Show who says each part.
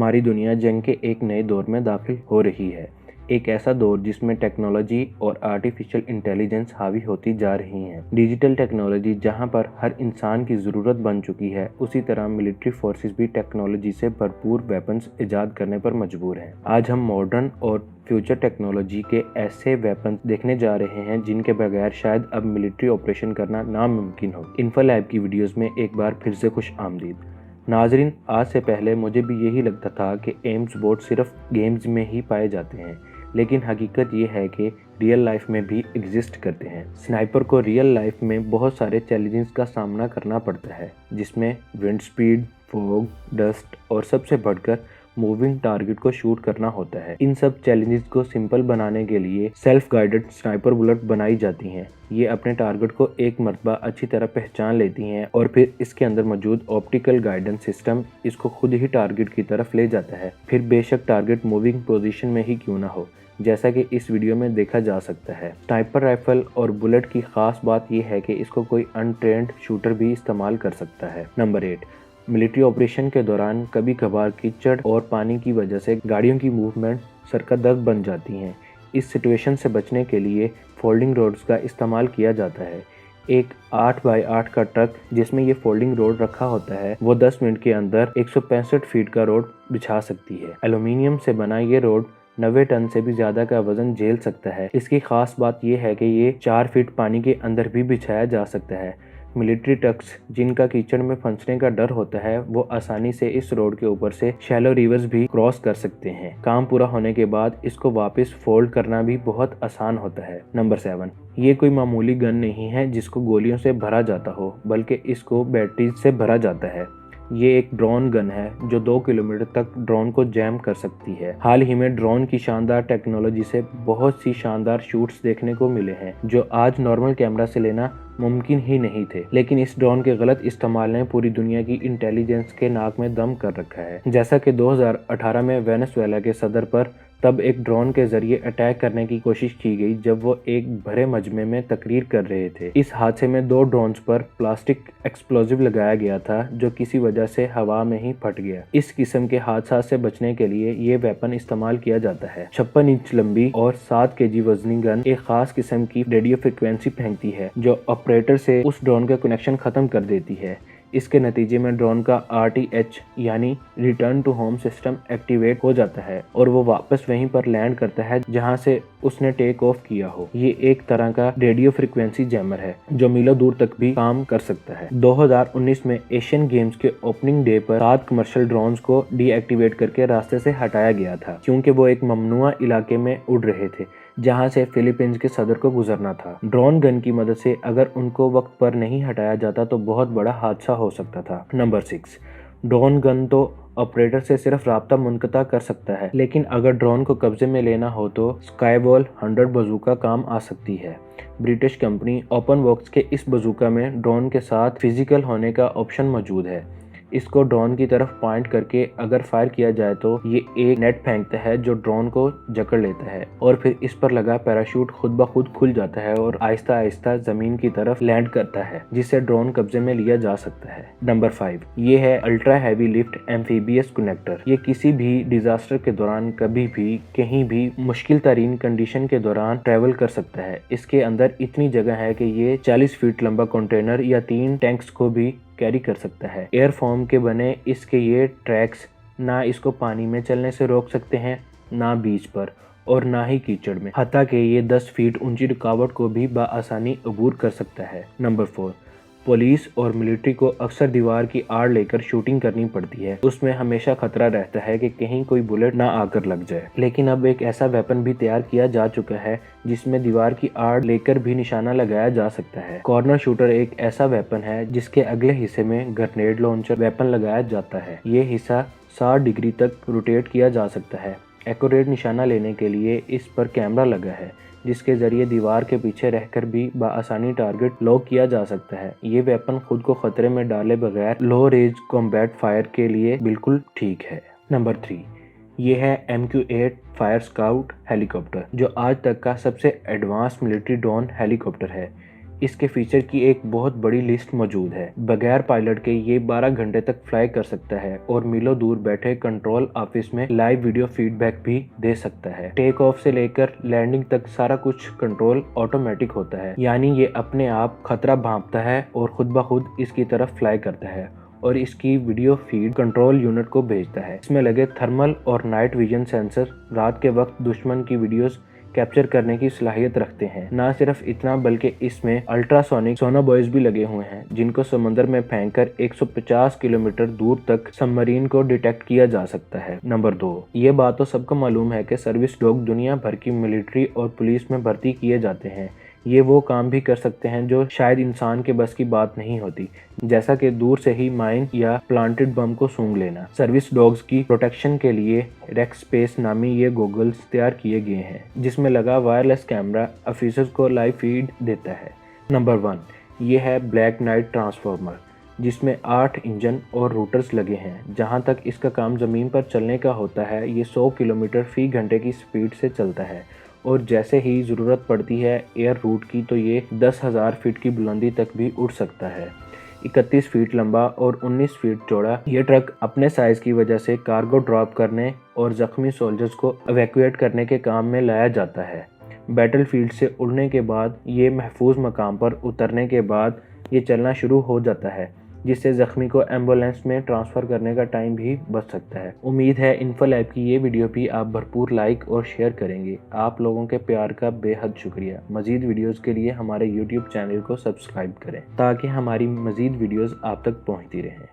Speaker 1: हमारी दुनिया जंग के एक नए दौर में दाखिल हो रही है। एक ऐसा दौर जिसमें टेक्नोलॉजी और आर्टिफिशियल इंटेलिजेंस हावी होती जा रही हैं। डिजिटल टेक्नोलॉजी जहां पर हर इंसान की ज़रूरत बन चुकी है, उसी तरह मिलिट्री फोर्सेस भी टेक्नोलॉजी से भरपूर वेपन्स ईजाद करने पर मजबूर हैं। आज हम मॉडर्न और फ्यूचर टेक्नोलॉजी के ऐसे वेपन्स देखने जा रहे हैं जिनके बगैर शायद अब मिलिट्री ऑपरेशन करना नामुमकिन हो। इन्फोलैब की वीडियोज़ में एक बार फिर से खुश आमदीद। नाजरीन, आज से पहले मुझे भी यही लगता था कि एम्स बोट सिर्फ गेम्स में ही पाए जाते हैं, लेकिन हकीकत ये है कि रियल लाइफ में भी एग्जिस्ट करते हैं। स्नाइपर को रियल लाइफ में बहुत सारे चैलेंजेस का सामना करना पड़ता है, जिसमें विंड स्पीड, फॉग, डस्ट और सबसे बढ़कर मूविंग टारगेट को शूट करना होता है। इन सब चैलेंजेस को सिंपल बनाने के लिए सेल्फ गाइडेड स्नाइपर बुलेट बनाई जाती हैं। ये अपने टारगेट को एक मर्तबा अच्छी तरह पहचान लेती हैं और फिर इसके अंदर मौजूद ऑप्टिकल गाइडेंस सिस्टम इसको खुद ही टारगेट की तरफ ले जाता है, फिर बेशक टारगेट मूविंग पोजीशन में ही क्यों ना हो, जैसा कि इस वीडियो में देखा जा सकता है। स्नाइपर राइफल और बुलेट की खास बात यह है कि इसको कोई अनट्रेंड शूटर भी इस्तेमाल कर सकता है। नंबर 8, मिलिट्री ऑपरेशन के दौरान कभी कभार कीचड़ और पानी की वजह से गाड़ियों की मूवमेंट सरकदर्द बन जाती हैं। इस सिचुएशन से बचने के लिए फोल्डिंग रोड्स का इस्तेमाल किया जाता है। एक 8x8 का ट्रक जिसमें ये फोल्डिंग रोड रखा होता है, वो 10 मिनट के अंदर 165 फीट का रोड बिछा सकती है। एल्यूमिनियम से बना ये रोड 90 टन से भी ज्यादा का वजन झेल सकता है। इसकी खास बात यह है कि ये 4 फीट पानी के अंदर भी बिछाया जा सकता है। मिलिट्री ट्रक्स जिनका कीचड़ में फंसने का डर होता है, वो आसानी से इस रोड के ऊपर से शैलो रिवर्स भी क्रॉस कर सकते हैं। काम पूरा होने के बाद इसको वापस फोल्ड करना भी बहुत आसान होता है। नंबर 7, ये कोई मामूली गन नहीं है जिसको गोलियों से भरा जाता हो, बल्कि इसको बैटरीज से भरा जाता है। ये एक ड्रोन गन है जो 2 किलोमीटर तक ड्रोन को जैम कर सकती है। हाल ही में ड्रोन की शानदार टेक्नोलॉजी से बहुत सी शानदार शूट्स देखने को मिले हैं जो आज नॉर्मल कैमरा से लेना मुमकिन ही नहीं थे, लेकिन इस ड्रोन के गलत इस्तेमाल ने पूरी दुनिया की इंटेलिजेंस के नाक में दम कर रखा है। जैसा कि 2018 में वेनेजुएला के सदर पर तब एक ड्रोन के जरिए अटैक करने की कोशिश की गई जब वो एक भरे मजमे में तकरीर कर रहे थे। इस हादसे में 2 ड्रोन्स पर प्लास्टिक एक्सप्लोजिव लगाया गया था जो किसी वजह से हवा में ही फट गया। इस किस्म के हादसा से बचने के लिए ये वेपन इस्तेमाल किया जाता है। 56 इंच लंबी और 7 केजी वजनी गन एक खास किस्म की रेडियो फ्रिक्वेंसी फेंकती है जो ऑपरेटर से उस ड्रोन का कनेक्शन खत्म कर देती है। इसके नतीजे में ड्रोन का RTH यानी return to home system activate हो जाता है और वो वापस वहीं पर लैंड करता है जहां से उसने टेक ऑफ किया हो। ये एक तरह का रेडियो फ्रिक्वेंसी जैमर है जो मीलों दूर तक भी काम कर सकता है। 2019 में एशियन गेम्स के ओपनिंग डे पर 7 कमर्शियल ड्रोन्स को डीएक्टिवेट करके रास्ते से हटाया गया था क्योंकि वो एक ममनुआ इलाके में उड़ रहे थे जहां से फिलीपींस के सदर को गुजरना था। ड्रोन गन की मदद से अगर उनको वक्त पर नहीं हटाया जाता तो बहुत बड़ा हादसा हो सकता था। नंबर 6, ड्रोन गन तो ऑपरेटर से सिर्फ राब्ता मुनक़ता कर सकता है, लेकिन अगर ड्रोन को कब्जे में लेना हो तो स्काईवॉल 100 बजूका काम आ सकती है। ब्रिटिश कंपनी ओपन बॉक्स के इस बजूका में ड्रोन के साथ फिजिकल होने का ऑप्शन मौजूद है। इसको ड्रोन की तरफ पॉइंट करके अगर फायर किया जाए तो ये एक नेट फेंकता है जो ड्रोन को जकड़ लेता है और फिर इस पर लगा पैराशूट खुद ब खुद खुल जाता है और आहिस्ता आहिस्ता जमीन की तरफ लैंड करता है, जिससे ड्रोन कब्जे में लिया जा सकता है। नंबर 5, ये है ultra heavy lift amphibious connector. ये किसी भी डिजास्टर के दौरान कभी भी कहीं भी मुश्किल तरीन कंडीशन के दौरान ट्रेवल कर सकता है। इसके अंदर इतनी जगह है कि ये 40 फीट लंबा कंटेनर या 3 टैंक्स को भी कैरी कर सकता है। एयर फॉर्म के बने इसके ये ट्रैक्स ना इसको पानी में चलने से रोक सकते हैं, ना बीच पर और ना ही कीचड़ में, हत्ता कि ये 10 फीट ऊंची रुकावट को भी बआसानी अबूर कर सकता है। नंबर 4, पुलिस और मिलिट्री को अक्सर दीवार की आड़ लेकर शूटिंग करनी पड़ती है। उसमें हमेशा खतरा रहता है कि कहीं कोई बुलेट ना आकर लग जाए, लेकिन अब एक ऐसा वेपन भी तैयार किया जा चुका है जिसमें दीवार की आड़ लेकर भी निशाना लगाया जा सकता है। कॉर्नर शूटर एक ऐसा वेपन है जिसके अगले हिस्से में ग्रेनेड लॉन्चर वेपन लगाया जाता है। ये हिस्सा 60 डिग्री तक रोटेट किया जा सकता है। एक्यूरेट निशाना लेने के लिए इस पर कैमरा लगा है जिसके जरिए दीवार के पीछे रहकर भी बआसानी टारगेट लॉक किया जा सकता है। ये वेपन खुद को खतरे में डाले बगैर लो रेंज कॉम्बैट फायर के लिए बिल्कुल ठीक है। नंबर 3, ये है MQ-8 फायर स्काउट हेलीकॉप्टर जो आज तक का सबसे एडवांस मिलिट्री ड्रोन हेलीकॉप्टर है। اس کے فیچر کی ایک بہت بڑی لسٹ موجود ہے۔ بغیر پائلٹ کے یہ 12 گھنٹے تک فلائی کر سکتا ہے اور میلوں دور بیٹھے کنٹرول آفس میں لائیو ویڈیو فیڈ بیک بھی دے سکتا ہے۔ ٹیک آف سے لے کر لینڈنگ تک سارا کچھ کنٹرول آٹومیٹک ہوتا ہے، یعنی یہ اپنے آپ خطرہ بھانپتا ہے اور خود بخود اس کی طرف فلائی کرتا ہے اور اس کی ویڈیو فیڈ کنٹرول یونٹ کو بھیجتا ہے۔ اس میں لگے تھرمل اور نائٹ ویژن سینسر رات کے وقت دشمن کی ویڈیوز کیپچر کرنے کی صلاحیت رکھتے ہیں۔ نہ صرف اتنا بلکہ اس میں الٹراسونک سونوبوائز بھی لگے ہوئے ہیں جن کو سمندر میں پھینک کر 150 کلومیٹر دور تک سب مرین کو ڈیٹیکٹ کیا جا سکتا ہے۔ نمبر 2، یہ بات تو سب کو معلوم ہے کہ سروس ڈاگ دنیا بھر کی ملٹری اور پولیس میں بھرتی کیے جاتے ہیں۔ یہ وہ کام بھی کر سکتے ہیں جو شاید انسان کے بس کی بات نہیں ہوتی، جیسا کہ دور سے ہی مائن یا پلانٹڈ بم کو سونگ لینا۔ سروس ڈاگز کی پروٹیکشن کے لیے ریکس اسپیس نامی یہ گوگلز تیار کیے گئے ہیں جس میں لگا وائرلیس کیمرہ آفیسرز کو لائیو فیڈ دیتا ہے۔ نمبر 1، یہ ہے بلیک نائٹ ٹرانسفارمر جس میں 8 انجن اور روٹرز لگے ہیں۔ جہاں تک اس کا کام زمین پر چلنے کا ہوتا ہے، یہ 100 کلومیٹر فی گھنٹے کی سپیڈ سے چلتا ہے اور جیسے ہی ضرورت پڑتی ہے ایئر روٹ کی تو یہ 10,000 فٹ کی بلندی تک بھی اڑ سکتا ہے۔ 31 فٹ لمبا اور 19 فٹ چوڑا یہ ٹرک اپنے سائز کی وجہ سے کارگو ڈراپ کرنے اور زخمی سولجرز کو ایویکویٹ کرنے کے کام میں لایا جاتا ہے۔ بیٹل فیلڈ سے اڑنے کے بعد یہ محفوظ مقام پر اترنے کے بعد یہ چلنا شروع ہو جاتا ہے، جس سے زخمی کو ایمبولینس میں ٹرانسفر کرنے کا ٹائم بھی بچ سکتا ہے۔ امید ہے انفو لیب کی یہ ویڈیو بھی آپ بھرپور لائک اور شیئر کریں گے۔ آپ لوگوں کے پیار کا بے حد شکریہ۔ مزید ویڈیوز کے لیے ہمارے YouTube چینل کو سبسکرائب کریں تاکہ ہماری مزید ویڈیوز آپ تک پہنچتی رہیں۔